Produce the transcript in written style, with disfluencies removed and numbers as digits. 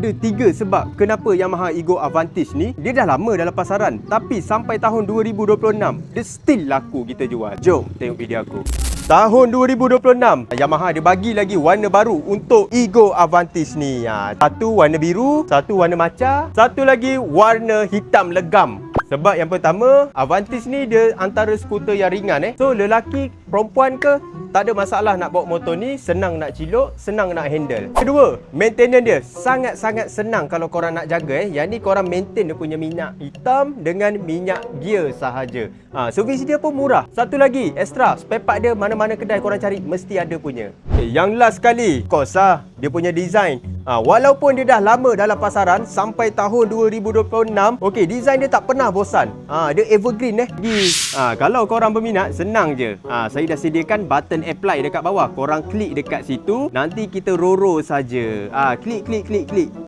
Ada 3 sebab kenapa Yamaha Ego Avantis ni dia dah lama dalam pasaran, tapi sampai tahun 2026 dia still laku kita jual. Jom tengok video aku. Tahun 2026, Yamaha dia bagi lagi warna baru untuk Ego Avantis ni. Satu warna biru, satu warna maca, satu lagi warna hitam legam. Sebab yang pertama, Avantis ni dia antara skuter yang ringan. So lelaki, perempuan ke, tak ada masalah nak bawa motor ni, senang nak cilok, senang nak handle. Kedua, maintenance dia sangat-sangat senang kalau korang nak jaga. Yang ni korang maintain dia punya minyak hitam dengan minyak gear sahaja. Servis dia pun murah. Satu lagi, extra, spare part dia mana-mana kedai korang cari mesti ada punya. Yang last sekali, kos dia punya design. Walaupun dia dah lama dalam pasaran sampai tahun 2026, okey, design dia tak pernah bosan. Dia evergreen kalau korang berminat, senang je. Saya dah sediakan button apply dekat bawah. Korang klik dekat situ, nanti kita roro saja. Klik.